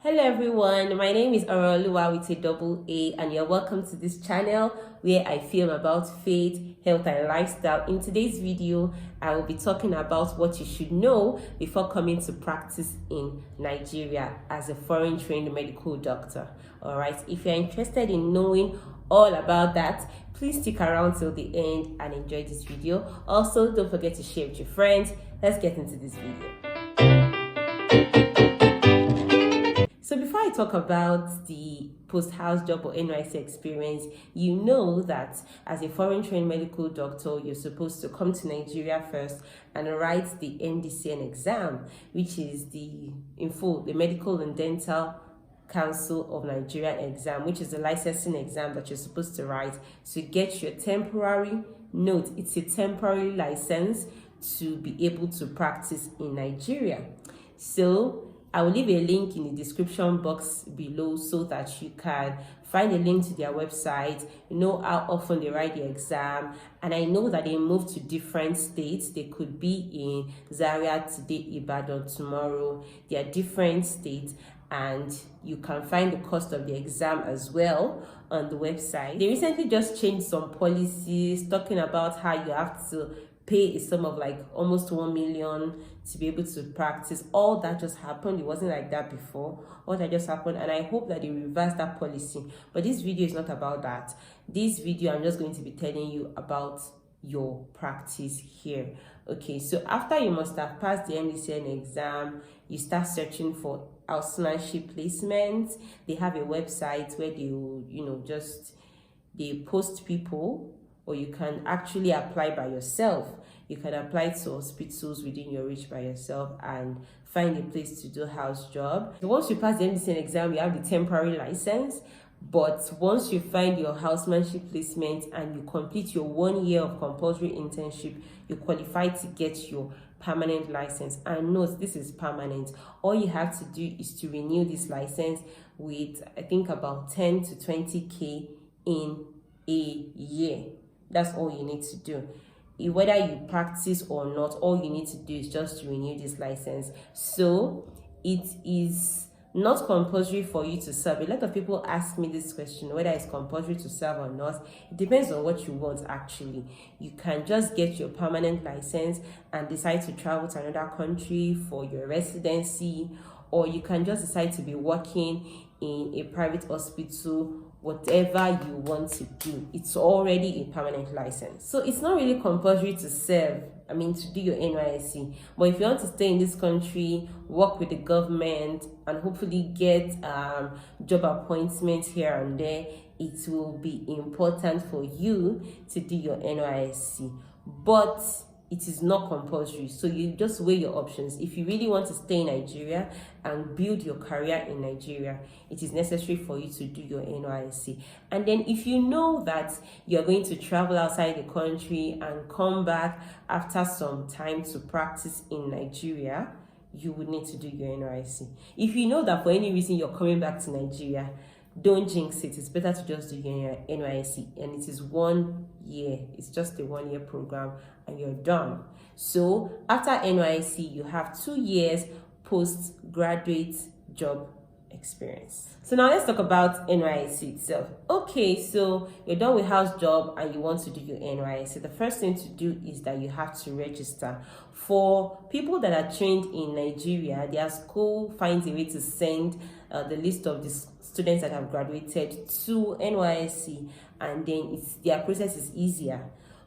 Hello everyone, my name is Aroluwa with a double A and you're welcome to this channel where I film about faith, health and lifestyle. In today's video, I will be talking about what you should know before coming to practice in Nigeria as a foreign trained medical doctor. Alright, if you're interested in knowing all about that, please stick around till the end and enjoy this video. Also, don't forget to share with your friends. Let's get into this video. So before I talk about the post-house job or NYSC experience, you know that as a foreign trained medical doctor, you're supposed to come to Nigeria first and write the MDCN exam, which is the Medical and Dental Council of Nigeria exam, which is the licensing exam that you're supposed to write to get your temporary note. It's a temporary license to be able to practice in Nigeria. So I will leave a link in the description box below so that you can find a link to their website, know how often they write the exam. And I know that they move to different states. They could be in Zaria today, Ibadan tomorrow. They are different states, and you can find the cost of the exam as well on the website. They recently just changed some policies talking about how you have to pay a sum of like almost 1 million to be able to practice. All that just happened. It wasn't like that before. All that just happened, and I hope that they reverse that policy. But this video is not about that. This video, I'm just going to be telling you about your practice here. Okay, so after you must have passed the MDCN exam, you start searching for outstanding placement. They have a website where they post people, or you can actually apply by yourself. You can apply to hospitals within your reach by yourself and find a place to do house job. So once you pass the MDCN exam, you have the temporary license. But once you find your housemanship placement and you complete your 1 year of compulsory internship, you qualify to get your permanent license. And note, this is permanent. All you have to do is to renew this license with, I think, about 10 to 20K in a year. That's all you need to do. Whether you practice or not, all you need to do is just to renew this license. So it is not compulsory for you to serve. A lot of people ask me this question, whether it's compulsory to serve or not. It depends on what you want actually. You can just get your permanent license and decide to travel to another country for your residency, or you can just decide to be working in a private hospital. Whatever you want to do, it's already a permanent license. So it's not really compulsory to serve, to do your NYSC. But if you want to stay in this country, work with the government, and hopefully get job appointments here and there, it will be important for you to do your NYSC. But it is not compulsory, so you just weigh your options. If you really want to stay in Nigeria and build your career in Nigeria, it is necessary for you to do your NYSC. And then if you know that you're going to travel outside the country and come back after some time to practice in Nigeria, you would need to do your NYSC. If you know that for any reason you're coming back to Nigeria, don't jinx it. It's better to just do your NYSC, and it is 1 year. It's just a 1 year program and you're done. So after NYSC, you have 2 years postgraduate job experience. So now let's talk about NYSC itself. Okay, so you're done with house job and you want to do your NYSC. The first thing to do is that you have to register. For people that are trained in Nigeria, their school finds a way to send the list of the students that have graduated to NYSC, and then their process is easier.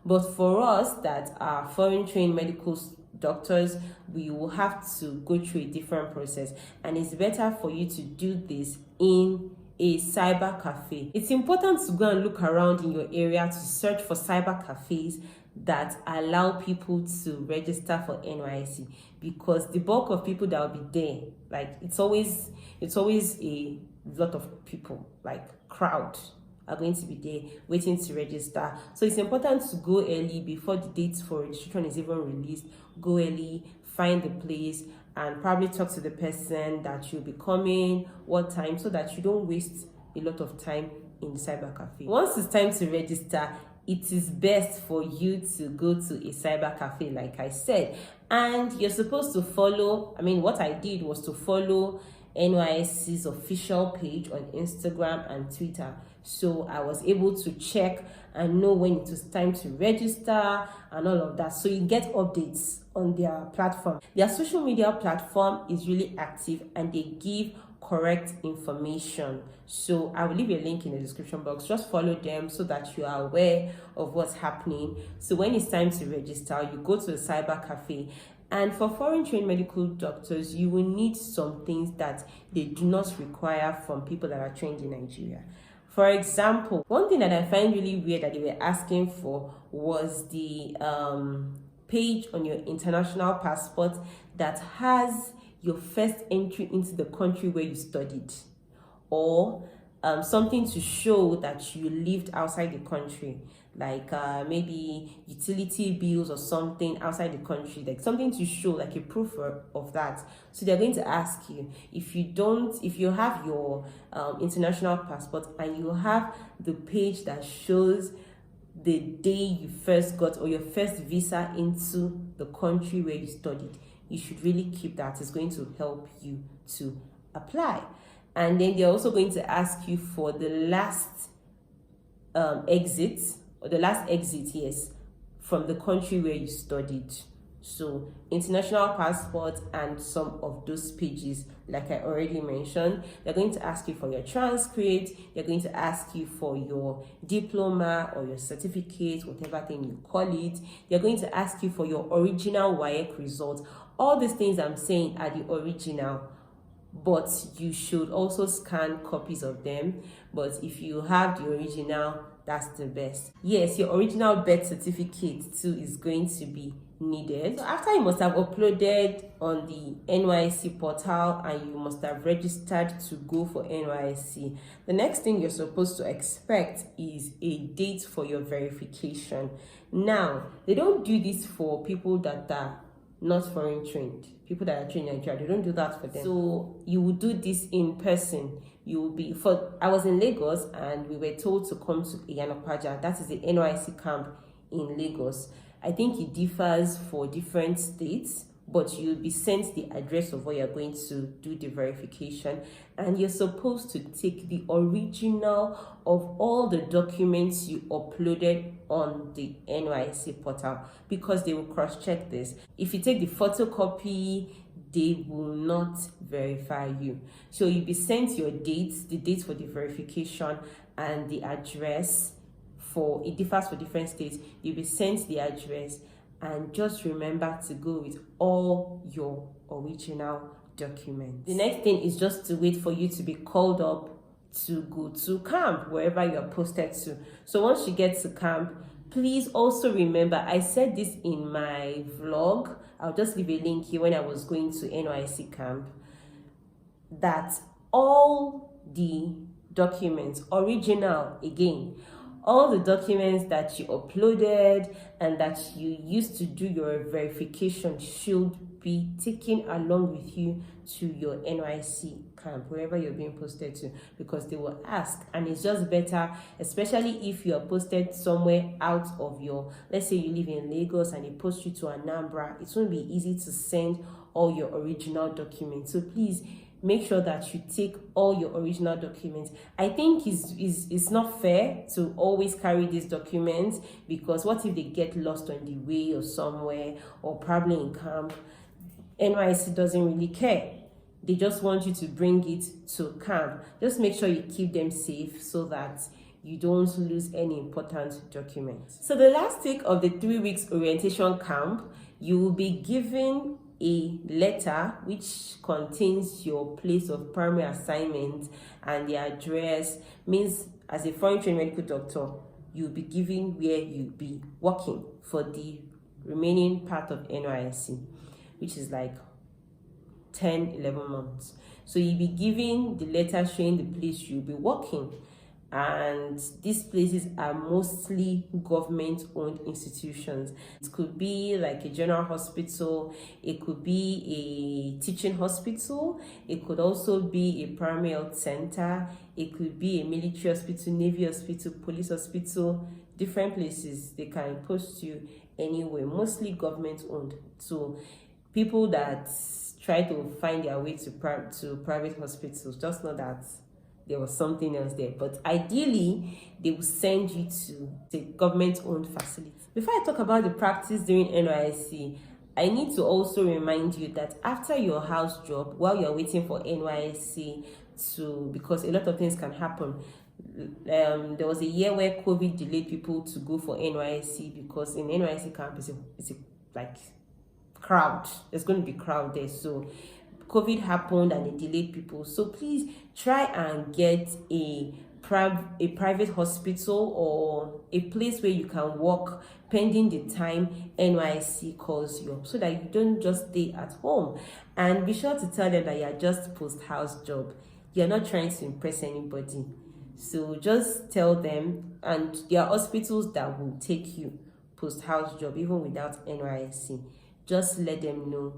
But for us that are foreign trained medical doctors, we will have to go through a different process, and it's better for you to do this in a cyber cafe. It's important to go and look around in your area to search for cyber cafes that allow people to register for NYSC, because the bulk of people that will be there, like it's always a lot of people, like crowd are going to be there waiting to register. So it's important to go early before the dates for registration is even released. Go early, find the place, and probably talk to the person that you'll be coming, what time, so that you don't waste a lot of time in the cyber cafe. Once it's time to register, it is best for you to go to a cyber cafe, like I said, and you're supposed to follow. What I did was to follow NYSC's official page on Instagram and Twitter. So I was able to check and know when it was time to register and all of that. So you get updates on their platform. Their social media platform is really active and they give correct information. So I will leave a link in the description box. Just follow them so that you are aware of what's happening. So when it's time to register, you go to a cyber cafe. And for foreign trained medical doctors, you will need some things that they do not require from people that are trained in Nigeria. For example, one thing that I find really weird that they were asking for was the page on your international passport that has your first entry into the country where you studied, or something to show that you lived outside the country, like maybe utility bills or something outside the country, like something to show, like a proof of that. So they're going to ask you, if you have your international passport and you have the page that shows the day you first got or your first visa into the country where you studied, you should really keep that. It's going to help you to apply. And then they're also going to ask you for the last exit, yes, from the country where you studied. So international passport and some of those pages, like I already mentioned. They're going to ask you for your transcript. They're going to ask you for your diploma or your certificate, whatever thing you call it. They're going to ask you for your original WAEC results. All these things I'm saying are the original, but you should also scan copies of them. But if you have the original, that's the best. Yes, your original birth certificate too is going to be needed. So after you must have uploaded on the NYSC portal and you must have registered to go for NYSC, the next thing you're supposed to expect is a date for your verification. Now, they don't do this for people that are not foreign trained. People that are trained in Nigeria, they don't do that for them. So you will do this in person. You will be I was in Lagos and we were told to come to Iyanapaja. That is the NYSC camp in Lagos. I think it differs for different states, but you'll be sent the address of where you're going to do the verification, and you're supposed to take the original of all the documents you uploaded on the NYSC portal, because they will cross-check this. If you take the photocopy, they will not verify you. So you'll be sent your dates, the dates for the verification and the address. It differs for different states. You'll be sent the address, and just remember to go with all your original documents. The next thing is just to wait for you to be called up to go to camp, wherever you're posted to. So once you get to camp, please also remember, I said this in my vlog, I'll just leave a link here, when I was going to NYSC camp, that all the documents, original again, all the documents that you uploaded and that you used to do your verification should be taken along with you to your NYSC camp, wherever you're being posted to, because they will ask. And it's just better, especially if you're posted somewhere out of your, let's say you live in Lagos and they post you to Anambra, it won't be easy to send all your original documents. So please make sure that you take all your original documents. I think it's not fair to always carry these documents, because what if they get lost on the way or somewhere, or probably in camp? NYSC doesn't really care. They just want you to bring it to camp. Just make sure you keep them safe so that you don't lose any important documents. So the last week of the 3 weeks orientation camp, you will be given a letter which contains your place of primary assignment and the address. Means as a foreign trained medical doctor, you'll be given where you'll be working for the remaining part of NYSC, which is like 10-11 months. So you'll be given the letter showing the place you'll be working, and these places are mostly government-owned institutions. It could be like a general hospital, it could be a teaching hospital, it could also be a primary health center, it could be a military hospital, navy hospital, police hospital, different places. They can post you anywhere, mostly government-owned. So people that try to find their way to private hospitals. Just know that there was something else there. But ideally, they will send you to the government-owned facility. Before I talk about the practice during NYSC, I need to also remind you that after your house job, while you're waiting for NYSC because a lot of things can happen. There was a year where COVID delayed people to go for NYSC because in NYSC Camp it's a like crowd. There's going to be crowd there. So COVID happened and it delayed people. So please try and get a private hospital or a place where you can work pending the time NYSC calls you up, so that you don't just stay at home. And be sure to tell them that you're just post-house job. You're not trying to impress anybody. So just tell them, and there are hospitals that will take you post-house job even without NYSC. Just let them know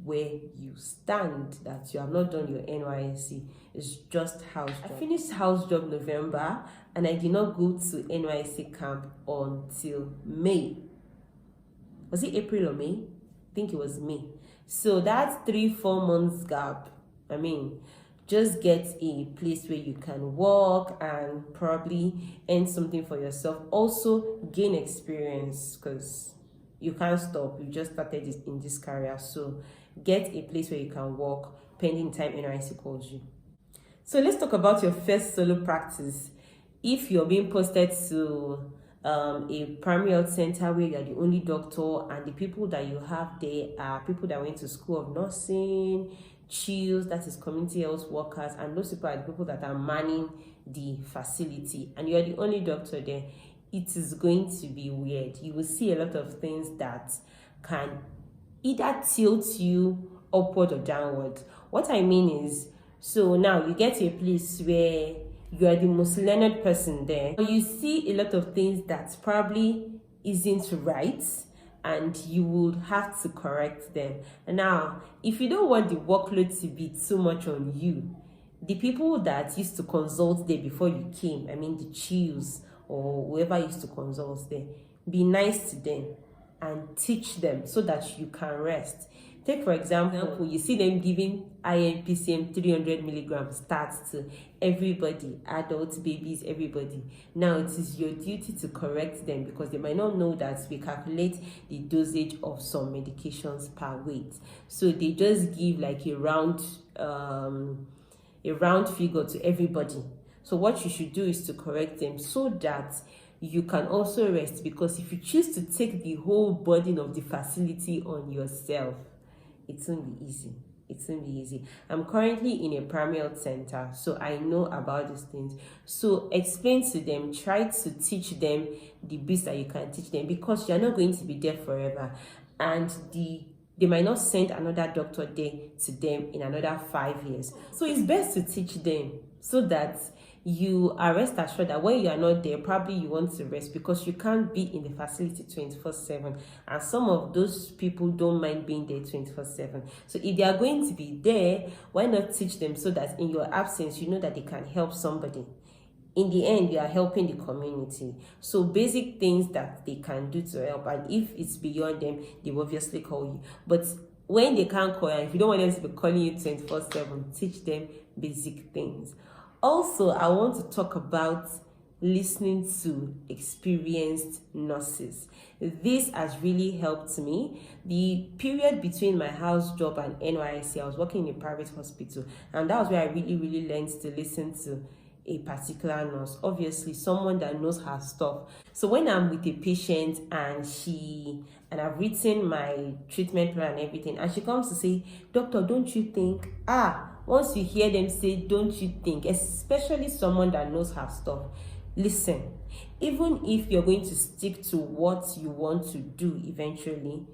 where you stand, that you have not done your NYSC. It's just house job. I finished house job November and I did not go to NYSC camp until May. Was it April or May? I think it was May. So that's 3-4 months gap. I mean, just get a place where you can work and probably earn something for yourself. Also gain experience, because you can't stop. You just started in this career. So get a place where you can work pending time NYSC calls you. So let's talk about your first solo practice. If you're being posted to a primary health center where you're the only doctor and the people that you have there are people that went to school of nursing, CHILs, that is community health workers, and those people are the people that are manning the facility, and you're the only doctor there, it is going to be weird. You will see a lot of things that can either tilt you upward or downward. What I mean is, so now you get to a place where you are the most learned person there. You see a lot of things that probably isn't right, and you would have to correct them. Now, if you don't want the workload to be too much on you, the people that used to consult there before you came, I mean the CHILs or whoever used to consult there, be nice to them and teach them so that you can rest. Take for example, you see them giving IMPCM 300 milligrams starts to everybody, adults, babies, everybody. Now it is your duty to correct them, because they might not know that we calculate the dosage of some medications per weight. So they just give like a round figure to everybody. So what you should do is to correct them so that you can also rest, because if you choose to take the whole burden of the facility on yourself, it won't be easy. It won't be easy. I'm currently in a primary health center, so I know about these things. So explain to them, try to teach them the best that you can teach them, because you're not going to be there forever, and they might not send another doctor there to them in another 5 years. So it's best to teach them so that you are rest assured that when you are not there, probably you want to rest, because you can't be in the facility 24/7. And some of those people don't mind being there 24/7. So if they are going to be there, why not teach them so that in your absence, you know that they can help somebody. In the end, you are helping the community. So basic things that they can do to help. And if it's beyond them, they will obviously call you. But when they can't call you, and if you don't want them to be calling you 24/7, teach them basic things. Also, I want to talk about listening to experienced nurses. This has really helped me. The period between my house job and NYSC, I was working in a private hospital, and that was where I really learned to listen to a particular nurse, obviously someone that knows her stuff. So when I'm with a patient and I've written my treatment plan and everything, and she comes to say, "Doctor, don't you think?" Once you hear them say, "Don't you think," especially someone that knows her stuff, listen. Even if you're going to stick to what you want to do eventually,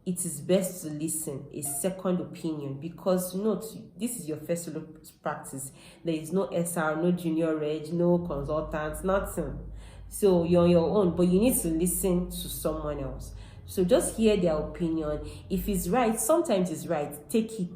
it is best to listen, a second opinion, because note, this is your first solo practice. There is no SR, no junior reg, no consultant, nothing. So you're on your own, but you need to listen to someone else. So just hear their opinion. If it's right, sometimes it's right, take it.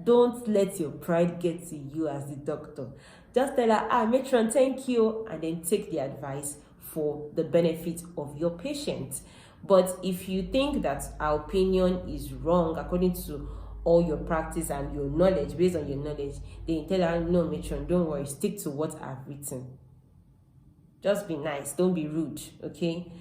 Don't let your pride get to you as the doctor. Just tell her, matron, thank you, and then take the advice for the benefit of your patient. But if you think that our opinion is wrong according to all your practice and your knowledge, based on your knowledge, then tell her, no, matron, don't worry, stick to what I've written. Just be nice, don't be rude, okay?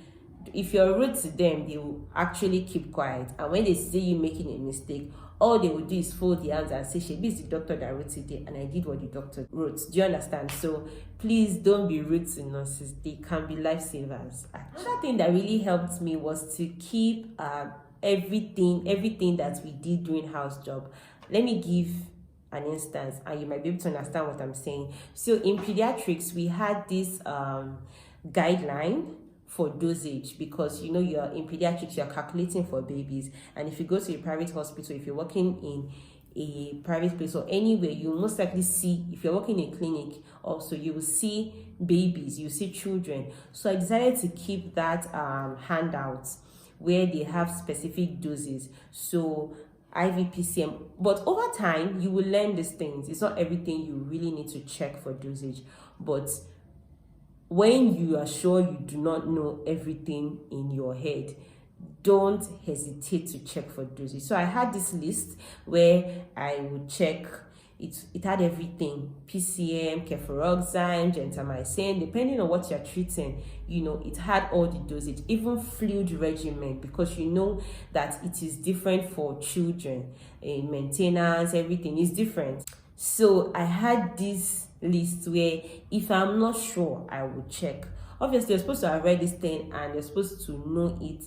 If you're rude to them, they will actually keep quiet. And when they see you making a mistake, all they will do is fold their hands and say, Shebi is the doctor that wrote it, and I did what the doctor wrote. Do you understand? So please don't be rude to nurses. They can be lifesavers. Another thing that really helped me was to keep everything that we did during house job. Let me give an instance, and you might be able to understand what I'm saying. So in pediatrics, we had this guideline for dosage, because you know, you're in pediatrics, you're calculating for babies, and if you go to a private hospital, if you're working in a private place or anywhere, you most likely see, if you're working in a clinic also, you will see babies, you see children. So I decided to keep that handout where they have specific doses, so IV PCM. But over time you will learn these things. It's not everything you really need to check for dosage, but when you are sure you do not know everything in your head, don't hesitate to check for dosage. So I had this list where I would check. It had everything: PCM, cefuroxime, gentamicin, depending on what you're treating. You know, it had all the dosage, even fluid regimen, because you know that it is different for children. Maintenance, everything is different. So I had this list where if I'm not sure, I will check. Obviously, you're supposed to have read this thing and you're supposed to know it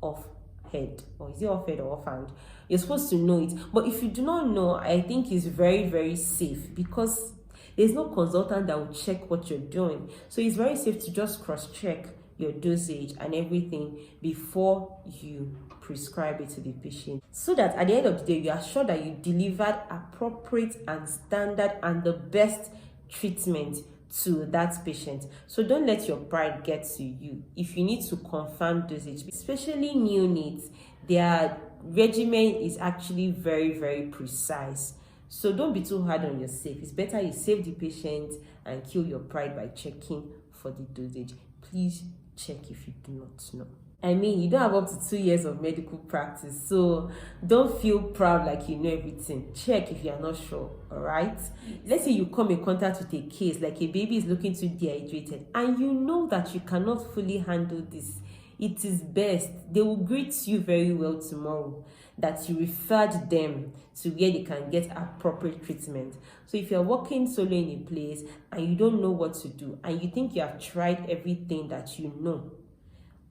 off head, or is it off head or offhand? You're supposed to know it. But if you do not know, I think it's very, very safe, because there's no consultant that will check what you're doing. So it's very safe to just cross-check your dosage and everything before you prescribe it to the patient, so that at the end of the day, you are sure that you delivered appropriate and standard and the best treatment to that patient. So don't let your pride get to you. If you need to confirm dosage, especially neonates, their regimen is actually very, very precise. So don't be too hard on yourself. It's better you save the patient and kill your pride by checking for the dosage. Please check if you do not know. I mean, you don't have up to 2 years of medical practice, so don't feel proud like you know everything. Check if you're not sure, all right? Let's say you come in contact with a case, like a baby is looking too dehydrated, and you know that you cannot fully handle this. It is best, they will greet you very well tomorrow, that you referred them to where they can get appropriate treatment. So if you're working solo in a place and you don't know what to do, and you think you have tried everything that you know,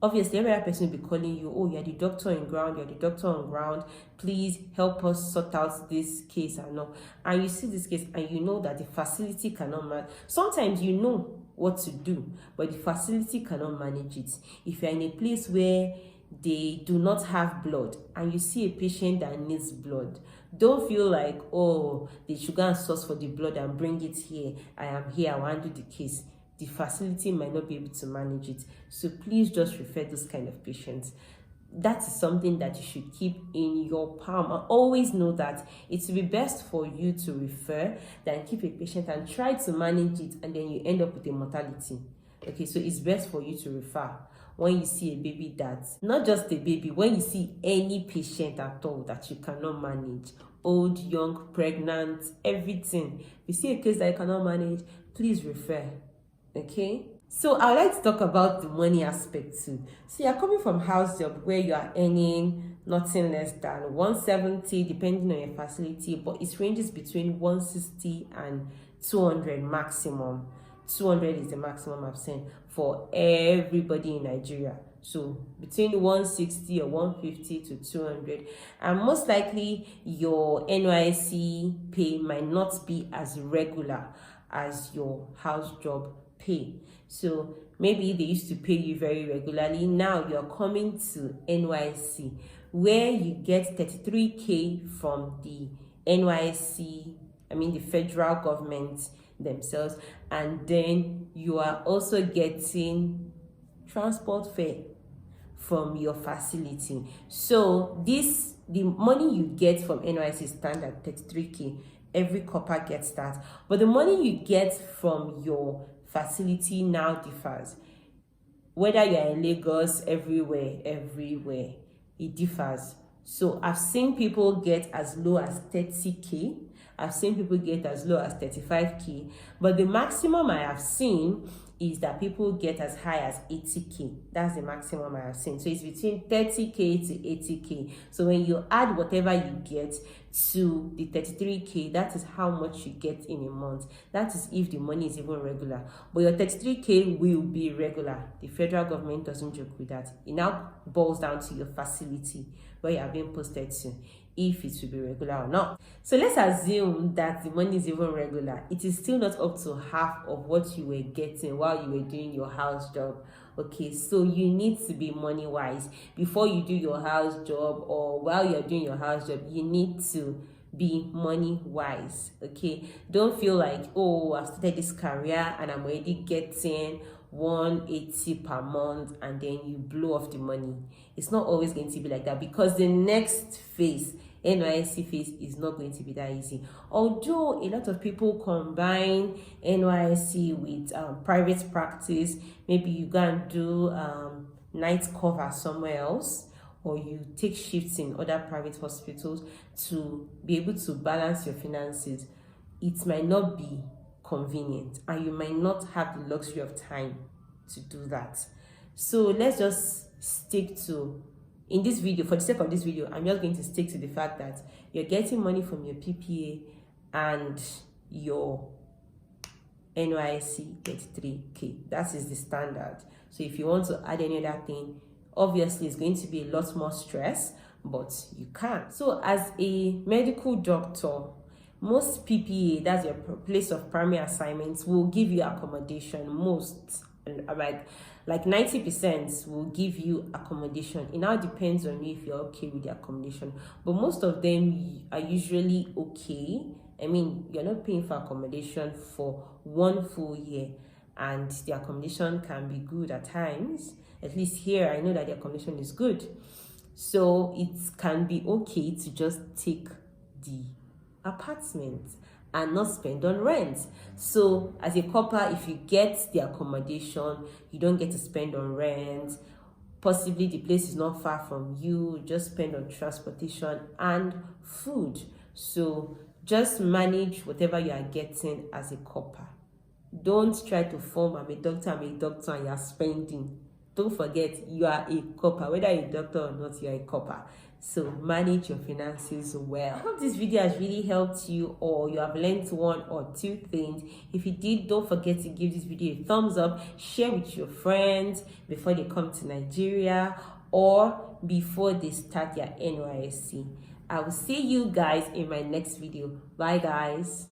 obviously every other person will be calling you, oh, you're the doctor on ground, you're the doctor on ground, please help us sort out this case and all. And you see this case and you know that the facility cannot manage. Sometimes you know what to do, but the facility cannot manage it. If you're in a place where they do not have blood and you see a patient that needs blood, don't feel like, oh, they should go and source for the blood and bring it here. I am here, I want to do the case. The facility might not be able to manage it. So please just refer those kind of patients. That is something that you should keep in your palm. And always know that it will be best for you to refer than keep a patient and try to manage it, and then you end up with a mortality. Okay, so it's best for you to refer when you see a baby that's not just a baby, when you see any patient at all that you cannot manage, old, young, pregnant, everything. If you see a case that you cannot manage, please refer. Okay, so I would like to talk about the money aspect too. So you're coming from house job where you are earning nothing less than 170 depending on your facility, but it ranges between 160 and 200 maximum. 200 is the maximum I've seen for everybody in Nigeria. So between 160 or 150 to 200, and most likely your NYSC pay might not be as regular as your house job pay. So maybe they used to pay you very regularly. Now you're coming to NYSC where you get 33k from the NYSC, the federal government themselves, and then you are also getting transport fare from your facility. So the money you get from NYSC standard 33k. Every corper gets that, but the money you get from your facility now differs. Whether you're in Lagos, everywhere, it differs. So I've seen people get as low as 30K. I've seen people get as low as 35K. But the maximum I have seen is that people get as high as 80K. That's the maximum I have seen. So it's between 30K to 80K. So when you add whatever you get to the 33K, that is how much you get in a month. That is if the money is even regular. But your 33K will be regular. The federal government doesn't joke with that. It now boils down to your facility where you are being posted to, if it will be regular or not. So let's assume that the money is even regular. It is still not up to half of what you were getting while you were doing your house job. Okay, so you need to be money wise before you do your house job, or while you're doing your house job. You need to be money wise. Okay, don't feel like, oh, I've started this career and I'm already getting 180 per month, and then you blow off the money. It's not always going to be like that, because the next phase, NYSC phase, is not going to be that easy. Although a lot of people combine NYSC with private practice, maybe you go and do night cover somewhere else, or you take shifts in other private hospitals to be able to balance your finances. It might not be convenient, and you might not have the luxury of time to do that. So let's just stick to, in this video, for the sake of this video, I'm just going to stick to the fact that you're getting money from your PPA and your NYSC 33K. That is the standard. So if you want to add any other thing, obviously it's going to be a lot more stress, but you can. So as a medical doctor, most PPA, that's your place of primary assignments, will give you accommodation. Most, like 90% will give you accommodation. It now depends on you if you're okay with the accommodation, but most of them are usually okay. I mean, you're not paying for accommodation for 1 full year, and the accommodation can be good at times. At least here, I know that the accommodation is good. So it can be okay to just take the apartment and not spend on rent. So as a corper, if you get the accommodation, you don't get to spend on rent. Possibly the place is not far from you, just spend on transportation and food. So just manage whatever you are getting as a corper. Don't try to form, I'm a doctor, and you're spending. Don't forget, you are a corper. Whether you're a doctor or not, you're a corper. So manage your finances well. I hope this video has really helped you, or you have learned 1 or 2 things. If you did, don't forget to give this video a thumbs up, share with your friends before they come to Nigeria or before they start their NYSC. I will see you guys in my next video. Bye guys.